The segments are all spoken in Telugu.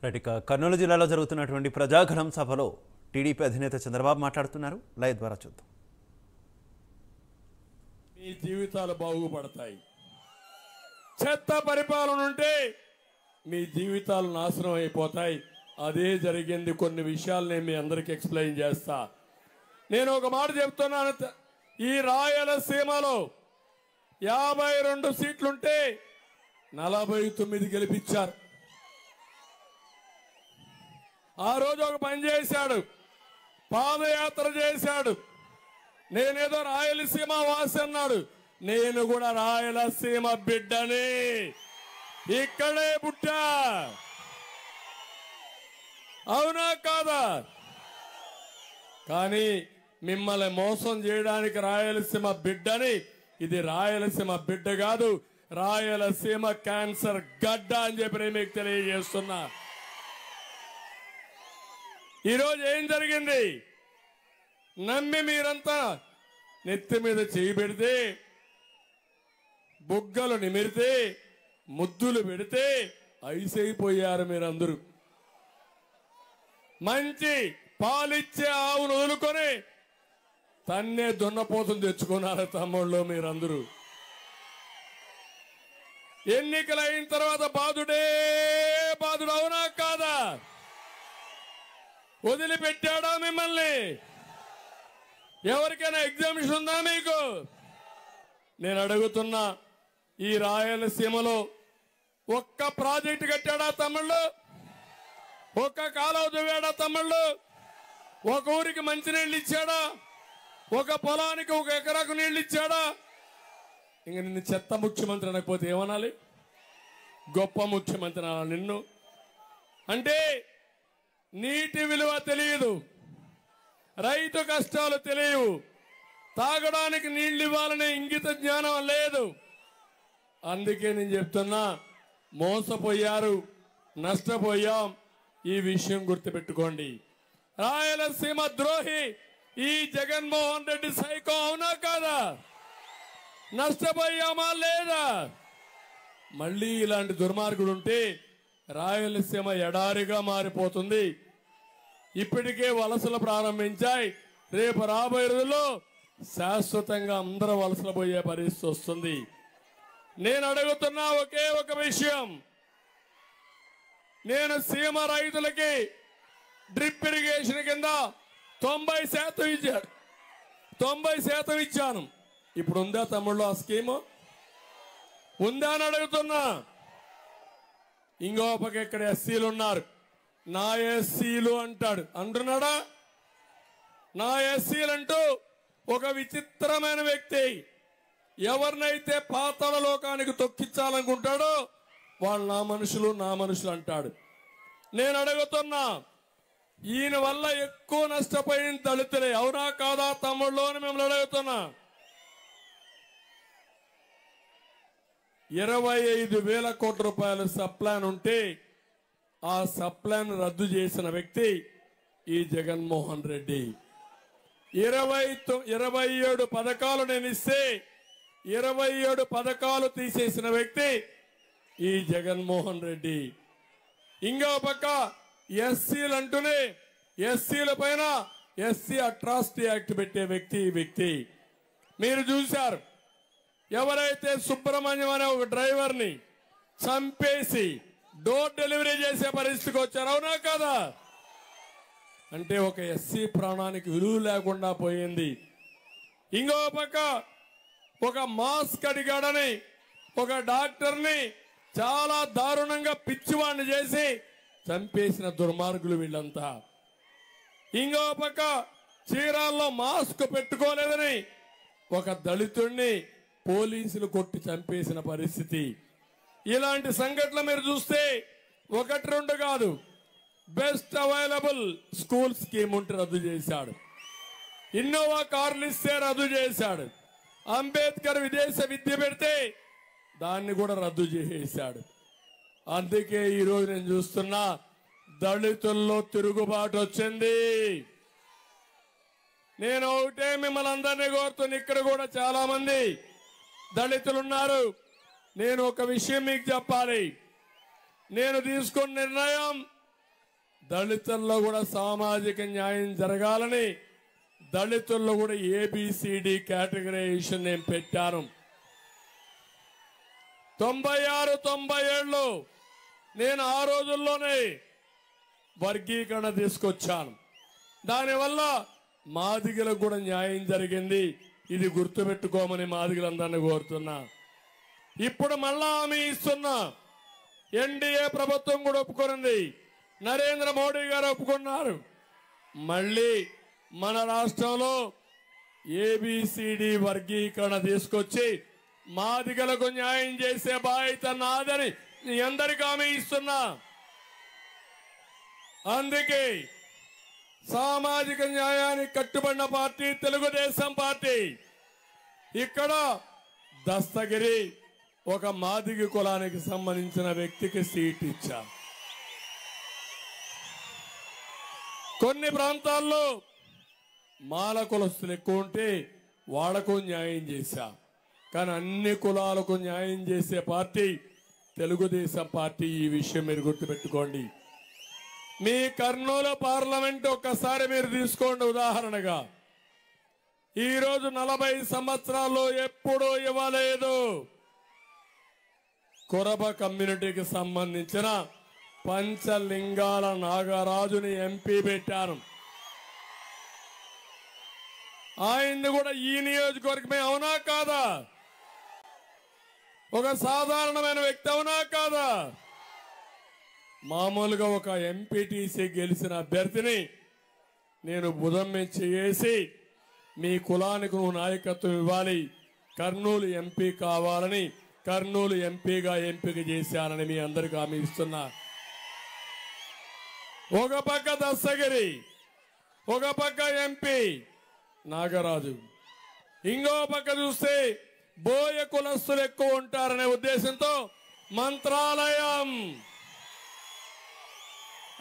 రైట్ ఇక కర్నూలు జిల్లాలో జరుగుతున్నటువంటి ప్రజాగణం సభలో టీడీపీ అధినేత చంద్రబాబు మాట్లాడుతున్నారు. లైవ్ ద్వారా చూద్దాం. మీ జీవితాలు బాగుపడతాయి. చెత్త పరిపాలన ఉంటే మీ జీవితాలు నాశనం అయిపోతాయి. అదే జరిగింది. కొన్ని విషయాలు నేను మీ అందరికి ఎక్స్ప్లెయిన్ చేస్తా. నేను ఒక మాట చెప్తున్నాను. ఈ రాయలసీమలో 52 సీట్లుంటే 49 గెలిపించారు. ఆ రోజు ఒక పని చేశాడు, పాదయాత్ర చేశాడు. నేనేదో రాయలసీమ వాసి అన్నాడు. నేను కూడా రాయలసీమ బిడ్డని, ఇక్కడే పుట్టా. అవునా కాదా? కానీ మిమ్మల్ని మోసం చేయడానికి రాయలసీమ బిడ్డని, ఇది రాయలసీమ బిడ్డ కాదు, రాయలసీమ క్యాన్సర్ గడ్డ అని చెప్పి మీకు తెలియజేస్తున్నా. ఈరోజు ఏం జరిగింది? నమ్మి మీరంతా నెత్తి మీద చేయి పెడితే, బుగ్గలు నిమిరితే, ముద్దులు పెడితే ఐసైపోయారు మీరందరూ. మంచి పాలిచ్చే ఆవును వదులుకొని తన్నే దున్నపోతులు తెచ్చుకున్నారు తమ్ముళ్ళు మీరందరూ. ఎన్నికలు అయిన తర్వాత బాధుడే బాధుడు. అవునా కాదా? వదిలిపెట్టాడా మిమ్మల్ని? ఎవరికైనా ఎగ్జామినేషన్ ఉందా మీకు? నేను అడుగుతున్నా, ఈ రాయలసీమలో ఒక్క ప్రాజెక్టు కట్టాడా తమ్ముళ్ళు? ఒక్క కాలువ దువ్వాడా తమ్ముళ్ళు? ఒక ఊరికి మంచినీళ్ళు ఇచ్చాడా? ఒక పొలానికి 1 ఎకరాకు నీళ్ళు ఇచ్చాడా? ఇంక నిన్ను చెత్త ముఖ్యమంత్రి అనకపోతే ఏమనాలి? గొప్ప ముఖ్యమంత్రి అనాలి నిన్ను. అంటే నీటి విలువ తెలియదు, రైతు కష్టాలు తెలియవు, తాగడానికి నీళ్లు ఇవ్వాలనే ఇంగిత జ్ఞానం లేదు. అందుకే నేను చెప్తున్నా, మోసపోయారు, నష్టపోయాం. ఈ విషయం గుర్తుపెట్టుకోండి. రాయలసీమ ద్రోహి ఈ జగన్మోహన్ రెడ్డి సైకో. అవునా కాదా? నష్టపోయామా లేదా? మళ్ళీ ఇలాంటి దుర్మార్గుడు ఉంటే రాయలసీమ ఎడారిగా మారిపోతుంది. ఇప్పటికే వలసలు ప్రారంభించాయి. రేపు రాబోయే రోజుల్లో శాశ్వతంగా అందరూ వలసలు పోయే పరిస్థితి వస్తుంది. నేను అడుగుతున్నా ఒకే ఒక విషయం. నేను సీమ రైతులకి డ్రిప్ ఇరిగేషన్ కింద 90% ఇచ్చాడు. 90% ఇచ్చాను. ఇప్పుడు ఉందా తమ్ముళ్ళు ఆ స్కీము? ఉందా అని అడుగుతున్నా. ఇంకో పక్క ఇక్కడ ఎస్సీలు ఉన్నారు. నా ఎస్సీలు అంటాడు, అంటున్నాడా? నా ఎస్సీలు అంటూ ఒక విచిత్రమైన వ్యక్తి. ఎవరినైతే పాతాళ లోకానికి తొక్కించాలనుకుంటాడో వాళ్ళు నా మనుషులు అంటాడు. నేను అడుగుతున్నా, ఈయన వల్ల ఎక్కువ నష్టపోయిన దళితులే. అవునా కాదా తమ్ముళ్ళు అని మిమ్మల్ని అడుగుతున్నా. 25,000 కోట్ల రూపాయల సప్లాన్ ఉంటే ఆ సప్లాన్ రద్దు చేసిన వ్యక్తి ఈ జగన్మోహన్ రెడ్డి. 27 పథకాలు నేను ఇస్తే 27 పథకాలు తీసేసిన వ్యక్తి ఈ జగన్మోహన్ రెడ్డి. ఇంకో పక్క ఎస్సీలు అంటూనే ఎస్సీల పైన ఎస్సీ అట్రాసిటీ యాక్ట్ పెట్టే వ్యక్తి ఈ వ్యక్తి. మీరు చూశారు, ఎవరైతే సుబ్రహ్మణ్యం అనే ఒక డ్రైవర్ని చంపేసి డోర్ డెలివరీ చేసే పరిస్థితికి వచ్చారు. అవునా కదా? అంటే ఒక ఎస్సీ ప్రాణానికి విలువ లేకుండా పోయింది. ఇంకో పక్క ఒక మాస్క్ అడిగాడని ఒక డాక్టర్ని చాలా దారుణంగా పిచ్చివాణ్ణి చేసి చంపేసిన దుర్మార్గులు వీళ్ళంతా. ఇంకో పక్క చీరాల్లో మాస్క్ పెట్టుకోలేదని ఒక దళితుడిని పోలీసులు కొట్టి చంపేసిన పరిస్థితి. ఇలాంటి సంఘటనలు మీరు చూస్తే 1-2 కాదు. బెస్ట్ అవైలబుల్ స్కూల్ స్కీమ్ ఉంటే రద్దు చేశాడు. ఇన్నోవా కార్లు ఇస్తే రద్దు చేశాడు. అంబేద్కర్ విదేశ విద్య పెడితే దాన్ని కూడా రద్దు చేసేశాడు. అందుకే ఈరోజు నేను చూస్తున్నా, దళితుల్లో తిరుగుబాటు వచ్చింది. నేను ఒకటే మిమ్మల్ని అందరినీ కోరుతున్నా, ఇక్కడ కూడా చాలా మంది దళితులు ఉన్నారు. నేను ఒక విషయం మీకు చెప్పాలి. నేను తీసుకున్న నిర్ణయం దళితుల్లో కూడా సామాజిక న్యాయం జరగాలని దళితుల్లో కూడా ఏబిసిడి కేటగరైజేషన్ నేను పెట్టాను. 96, 97లో నేను ఆ రోజుల్లోనే వర్గీకరణ తీసుకొచ్చాను. దానివల్ల మాదిగలకు కూడా న్యాయం జరిగింది. ఇది గుర్తుపెట్టుకోమని మాదిగలందరినీ కోరుతున్నా. ఇప్పుడు మళ్ళా హామీ ఇస్తున్నా. ఎన్డీఏ ప్రభుత్వం కూడా ఒప్పుకున్నది, నరేంద్ర మోడీ గారు ఒప్పుకున్నారు. మళ్ళీ మన రాష్ట్రంలో ఏబిసిడి వర్గీకరణ తీసుకొచ్చి మాదిగలకు న్యాయం చేసే బాధ్యత నాదని మీ అందరికీ హామీ ఇస్తున్నా. అందుకే సామాజిక న్యాయానికి కట్టుబడిన పార్టీ తెలుగుదేశం పార్టీ. ఇక్కడ దస్తగిరి ఒక మాదిగ కులానికి సంబంధించిన వ్యక్తికి సీట్ ఇచ్చా. కొన్ని ప్రాంతాల్లో మాల కులస్తులు ఎక్కువ ఉంటే వాళ్లకు న్యాయం చేశా. కానీ అన్ని కులాలకు న్యాయం చేసే పార్టీ తెలుగుదేశం పార్టీ. ఈ విషయం మీరు గుర్తుపెట్టుకోండి. మీ కర్నూలు పార్లమెంట్ ఒక్కసారి మీరు తీసుకోండి ఉదాహరణగా. ఈరోజు 40 సంవత్సరాల్లో ఎప్పుడూ ఇవ్వలేదు. కొరబ కమ్యూనిటీకి సంబంధించిన పంచలింగాల నాగరాజుని ఎంపీ పెట్టారు. ఆయన్ని కూడా ఈ నియోజకవర్గమే, అవునా కాదా? ఒక సాధారణమైన వ్యక్తి, అవునా కాదా? మామూలుగా ఒక ఎంపీటీసీ గెలిచిన అభ్యర్థిని నేను భుజం మీద చేసి మీ కులానికి నువ్వు నాయకత్వం ఇవ్వాలి, కర్నూలు ఎంపీ కావాలని కర్నూలు ఎంపీగా ఎంపిక చేశానని మీ అందరికీ హామీ ఇస్తున్నా. ఒక పక్క దస్తగిరి, ఒక పక్క ఎంపీ నాగరాజు, ఇంకో పక్క చూస్తే బోయ కులస్తులు ఎక్కువ ఉంటారనే ఉద్దేశంతో మంత్రాలయం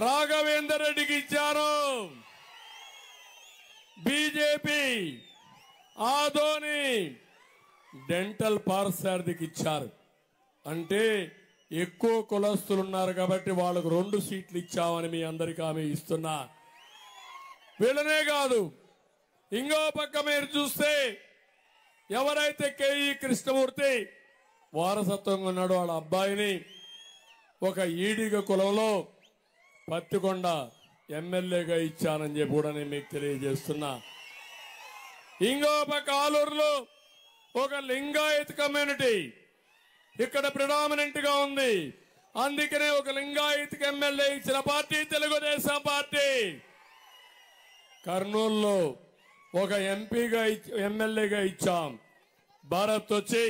రాఘవేందర్ రెడ్డికి ఇచ్చారు. బీజేపీ ఆదోని డెంటల్ పార్సారథికి ఇచ్చారు. అంటే ఎక్కువ కులస్తులు ఉన్నారు కాబట్టి వాళ్ళకు 2 సీట్లు ఇచ్చామని మీ అందరికీ హామీ ఇస్తున్నా. వీళ్ళనే కాదు, ఇంకో పక్క మీరు చూస్తే ఎవరైతే కేఈ కృష్ణమూర్తి వారసత్వంగా ఉన్నాడో వాళ్ళ అబ్బాయిని ఒక ఈడిగ కులంలో పత్తికొండ ఎమ్మెల్యేగా ఇచ్చానని చెప్పి కూడా నేను మీకు తెలియజేస్తున్నా. ఇంకో పక్క ఆలూరులో ఒక లింగాయత్ కమ్యూనిటీ ఇక్కడ ప్రిడామినెంట్ గా ఉంది. అందుకనే ఒక లింగాయత్ ఎమ్మెల్యే ఇచ్చిన పార్టీ తెలుగుదేశం పార్టీ. కర్నూలులో ఒక ఎంపీగా ఎమ్మెల్యేగా ఇచ్చాం. భారత్ వచ్చి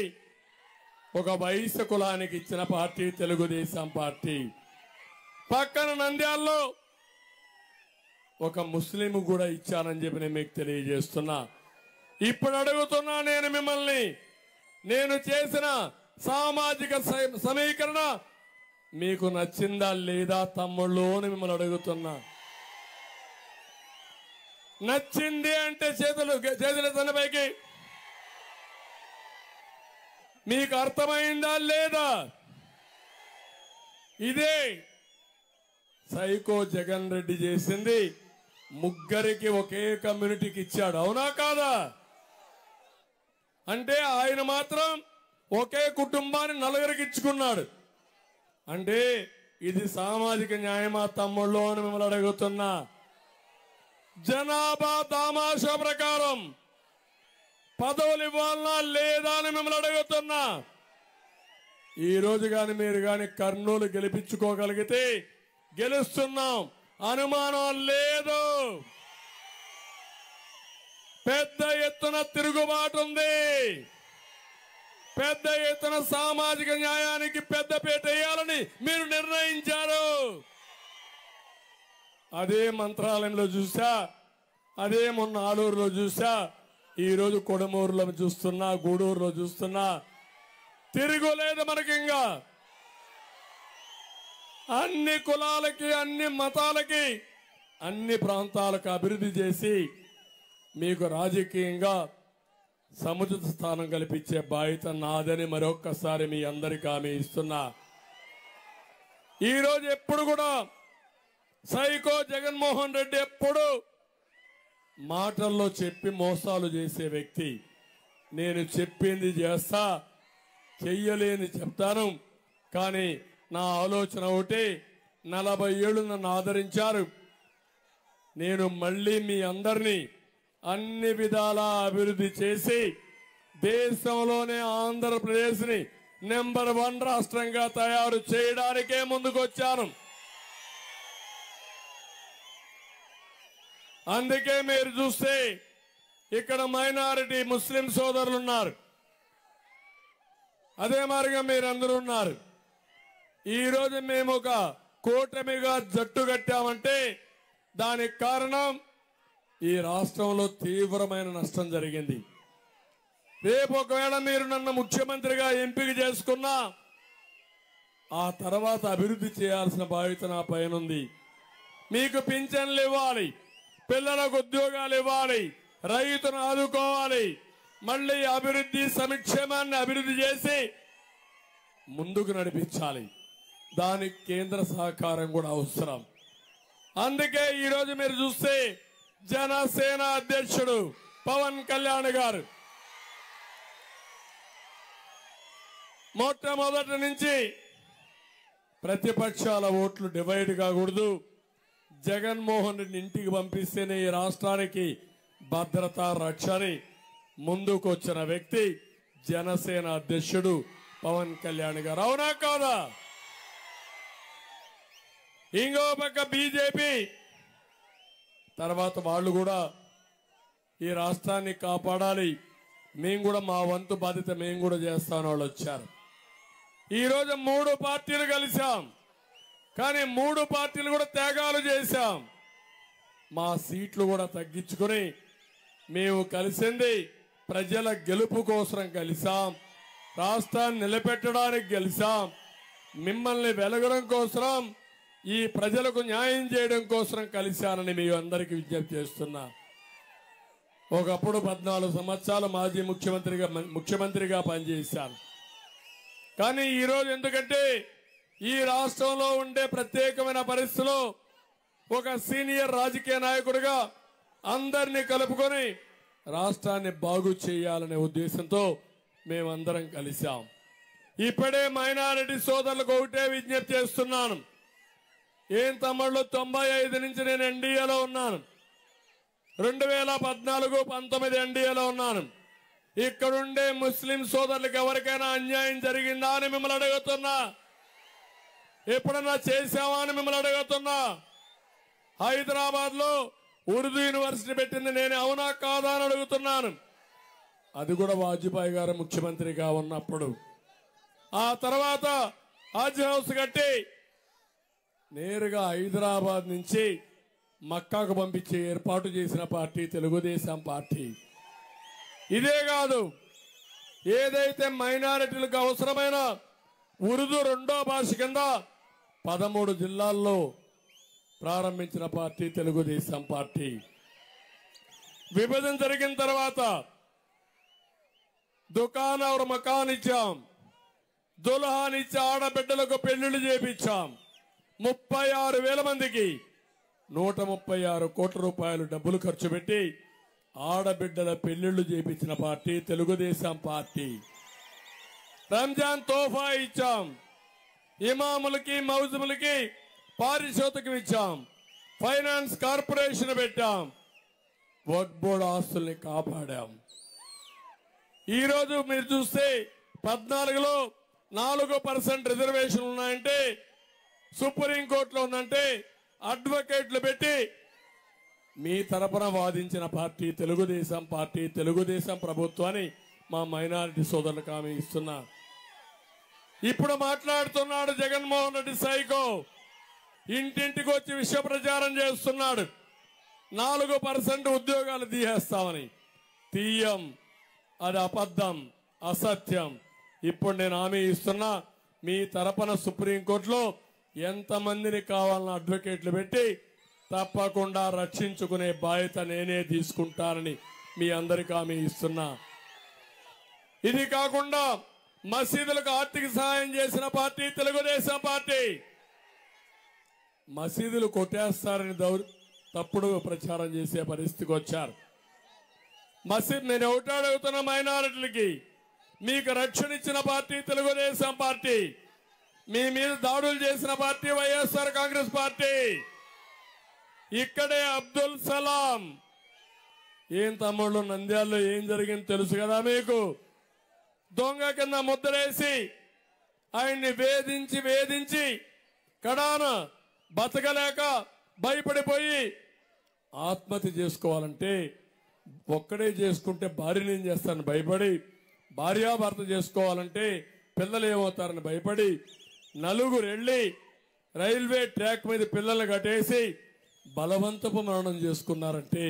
ఒక వైశ్య కులానికి ఇచ్చిన పార్టీ తెలుగుదేశం పార్టీ. పక్కన నంద్యాలలో ఒక ముస్లిం కూడా ఇచ్చానని చెప్పి నేను మీకు తెలియజేస్తున్నా. ఇప్పుడు అడుగుతున్నా నేను మిమ్మల్ని, నేను చేసిన సామాజిక సమీకరణ మీకు నచ్చిందా లేదా తమ్ముళ్ళు అని మిమ్మల్ని అడుగుతున్నా. నచ్చింది అంటే చేతుల తనపైకి. మీకు అర్థమైందా లేదా? ఇదే సైకో జగన్ రెడ్డి చేసింది. ముగ్గురికి ఒకే కమ్యూనిటీకి ఇచ్చాడు, అవునా కాదా? అంటే ఆయన మాత్రం ఒకే కుటుంబాన్ని 4 ఇచ్చుకున్నాడు. అంటే ఇది సామాజిక న్యాయమా తమ్ముళ్ళు అని మిమ్మల్ని అడుగుతున్నా. జనాభా దామాషా ప్రకారం పదవులు ఇవ్వాలన్నా లేదా అని మిమ్మల్ని అడుగుతున్నా. ఈ రోజు గాని మీరు గాని కర్నూలు గెలిపించుకోగలిగితే గెలుస్తున్నాం, అనుమానం లేదు. పెద్ద ఎత్తున తిరుగుబాటు ఉంది. పెద్ద ఎత్తున సామాజిక న్యాయానికి పెద్దపీట వేయాలని మీరు నిర్ణయించారు. అదే మంత్రాలయంలో చూసా, అదే మొన్న ఆలూరులో చూసా, ఈరోజు కొడమూరులో చూస్తున్నా, గూడూరులో చూస్తున్నా. తిరుగులేదు మనకి. ఇంకా అన్ని కులాలకి, అన్ని మతాలకి, అన్ని ప్రాంతాలకు అభివృద్ధి చేసి మీకు రాజకీయంగా సముచిత స్థానం కల్పించే బాధ్యత నాదని మరొక్కసారి మీ అందరికీ హామీ ఇస్తున్నా. ఈరోజు ఎప్పుడు కూడా సైకో జగన్మోహన్ రెడ్డి ఎప్పుడు మాటల్లో చెప్పి మోసాలు చేసే వ్యక్తి. నేను చెప్పింది చేస్తా, చెయ్యలేని చెప్తాను. కానీ నా ఆలోచన ఒకటి, 40 ఏళ్ళు నన్ను ఆదరించారు. నేను మళ్ళీ మీ అందరినీ అన్ని విధాలా అభివృద్ధి చేసి దేశంలోనే ఆంధ్రప్రదేశ్ని నెంబర్ 1 రాష్ట్రంగా తయారు చేయడానికే ముందుకొచ్చాను. అందుకే మీరు చూస్తే ఇక్కడ మైనారిటీ ముస్లిం సోదరులు ఉన్నారు, అదే మాదిరిగా మీరందరూ ఉన్నారు. ఈరోజు మేము ఒక కూటమిగా జట్టు కట్టామంటే దానికి కారణం ఈ రాష్ట్రంలో తీవ్రమైన నష్టం జరిగింది. రేపు ఒకవేళ మీరు నన్ను ముఖ్యమంత్రిగా ఎంపిక చేసుకున్నా ఆ తర్వాత అభివృద్ధి చేయాల్సిన బాధ్యత నా పైన ఉంది. మీకు పింఛన్లు ఇవ్వాలి, పిల్లలకు ఉద్యోగాలు ఇవ్వాలి, రైతును ఆదుకోవాలి, మళ్ళీ అభివృద్ధి సంక్షేమాన్ని అభివృద్ధి చేసి ముందుకు నడిపించాలి. దానికి కేంద్ర సహకారం కూడా అవసరం. అందుకే ఈరోజు మీరు చూస్తే జనసేన అధ్యక్షుడు పవన్ కళ్యాణ్ గారు మొట్టమొదటి నుంచి ప్రతిపక్షాల ఓట్లు డివైడ్ కాకూడదు, జగన్మోహన్ రెడ్డి ఇంటికి పంపిస్తేనే ఈ రాష్ట్రానికి భద్రత రక్షని ముందుకు వచ్చిన వ్యక్తి జనసేన అధ్యక్షుడు పవన్ కళ్యాణ్ గారు. అవునా కాదా? ఇంకో పక్క బీజేపీ తర్వాత వాళ్ళు కూడా ఈ రాష్ట్రాన్ని కాపాడాలి, మేము కూడా మా వంతు బాధ్యత మేము కూడా చేస్తామని వాళ్ళు వచ్చారు. ఈరోజు 3 పార్టీలు కలిసాం, కానీ 3 పార్టీలు కూడా త్యాగాలు చేశాం. మా సీట్లు కూడా తగ్గించుకుని మేము కలిసింది ప్రజల గెలుపు కోసం కలిసాం, రాష్ట్రాన్ని నిలబెట్టడానికి గెలిచాం, మిమ్మల్ని వెలగడం కోసం, ఈ ప్రజలకు న్యాయం చేయడం కోసం కలిశానని మీ అందరికీ విజ్ఞప్తి చేస్తున్నా. ఒకప్పుడు 14 సంవత్సరాలు మాజీ ముఖ్యమంత్రిగా పనిచేశాను. కానీ ఈరోజు ఎందుకంటే ఈ రాష్ట్రంలో ఉండే ప్రత్యేకమైన పరిస్థితుల్లో ఒక సీనియర్ రాజకీయ నాయకుడిగా అందరినీ కలుపుకొని రాష్ట్రాన్ని బాగు చేయాలనే ఉద్దేశంతో మేమందరం కలిశాం. ఇప్పుడే మైనారిటీ సోదరులకు ఒకటే విజ్ఞప్తి చేస్తున్నాను. ఏం తమ్ముళ్ళు, 95 నుంచి నేను ఎన్డీఏలో ఉన్నాను, 2014-19 ఎన్డీఏలో ఉన్నాను. ఇక్కడుండే ముస్లిం సోదరులకు ఎవరికైనా అన్యాయం జరిగిందా అని మిమ్మల్ని అడుగుతున్నా. ఎప్పుడన్నా చేశావా అని మిమ్మల్ని అడుగుతున్నా. హైదరాబాద్ లో ఉర్దూ యూనివర్సిటీ పెట్టింది నేను, అవునా కాదా అని అడుగుతున్నాను. అది కూడా వాజ్పేయి గారు ముఖ్యమంత్రిగా ఉన్నప్పుడు. ఆ తర్వాత హజ్ హౌస్ కట్టి నేరుగా హైదరాబాద్ నుంచి మక్కాకు పంపించే ఏర్పాటు చేసిన పార్టీ తెలుగుదేశం పార్టీ. ఇదే కాదు, ఏదైతే మైనారిటీలకు అవసరమైన ఉర్దూ 2వ భాష కింద 13 జిల్లాల్లో ప్రారంభించిన పార్టీ తెలుగుదేశం పార్టీ. విభజన జరిగిన తర్వాత దుకాన్ और మకాన్ ఇచ్చాం, దుల్హాన్ ఇచ్చి ఆడబిడ్డలకు పెళ్లిళ్లు చేపించాం. 36,000 మందికి 136 కోట్ల రూపాయలు డబ్బులు ఖర్చు పెట్టి ఆడబిడ్డల పెళ్లిళ్లు చేపించిన పార్టీ తెలుగుదేశం పార్టీ. రంజాన్ తోఫా ఇచ్చాం, ఇమాములకి మౌజుములకి పారితోషికం ఇచ్చాం, ఫైనాన్స్ కార్పొరేషన్ పెట్టాం, వక్ఫ్ బోర్డు ఆస్తుల్ని కాపాడాం. ఈరోజు మీరు చూస్తే 14లో 4% రిజర్వేషన్ ఉన్నాయంటే, సుప్రీంకోర్టులో ఉందంటే అడ్వకేట్లు పెట్టి మీ తరపున వాదించిన పార్టీ తెలుగుదేశం పార్టీ, తెలుగుదేశం ప్రభుత్వాన్ని మా మైనారిటీ సోదరులకు హామీ ఇస్తున్నా. ఇప్పుడు మాట్లాడుతున్నాడు జగన్మోహన్ రెడ్డి సైకో, ఇంటింటికి వచ్చి విష ప్రచారం చేస్తున్నాడు. 4% ఉద్యోగాలు తీసేస్తామని. తీయం, అది అబద్ధం, అసత్యం. ఇప్పుడు నేను హామీ ఇస్తున్నా, మీ తరపున సుప్రీంకోర్టులో ఎంతమందిని కావాలన్న అడ్వకేట్లు పెట్టి తప్పకుండా రక్షించుకునే బాధ్యత నేనే తీసుకుంటానని మీ అందరికీ హామీ ఇస్తున్నా. ఇది కాకుండా మసీదులకు ఆర్థిక సహాయం చేసిన పార్టీ తెలుగుదేశం పార్టీ. మసీదులు కొట్టేస్తారని తప్పుడు ప్రచారం చేసే పరిస్థితికి వచ్చారు. నేను ఒకటి అడుగుతున్న మైనారిటీలకి, మీకు రక్షణ ఇచ్చిన పార్టీ తెలుగుదేశం పార్టీ, మీ మీద దాడులు చేసిన పార్టీ వైఎస్ఆర్ కాంగ్రెస్ పార్టీ. ఇక్కడే అబ్దుల్ సలాం ఏం తమ్ముళ్ళు, నంద్యాలలో ఏం జరిగింది తెలుసు కదా మీకు. దొంగ కింద ముద్రేసి ఆయన్ని వేధించి కడాన బతకలేక భయపడిపోయి ఆత్మహత్య చేసుకోవాలంటే, ఒక్కడే చేసుకుంటే భార్యను ఏం చేస్తారని భయపడి, భార్యాభర్త చేసుకోవాలంటే పిల్లలు ఏమవుతారని భయపడి, నలుగురు వెళ్ళి రైల్వే ట్రాక్ మీద పిల్లల్ని కట్టేసి బలవంతపు మరణం చేసుకున్నారంటే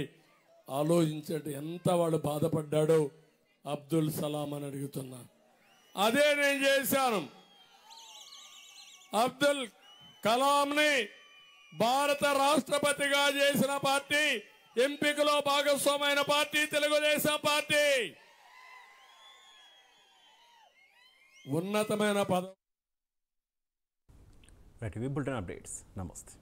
ఆలోచించండి ఎంత వాడు బాధపడ్డాడో అబ్దుల్ సలాం అని అడుగుతున్నా. అదే నేను చేశాను. అబ్దుల్ కలాంని భారత రాష్ట్రపతిగా చేసిన పార్టీ, ఎంపికలో భాగస్వామైన పార్టీ తెలుగుదేశం పార్టీ. ఉన్నతమైన పదవి. రైట్, ఇవి బులెటిన్ అప్డేట్స్. నమస్తే.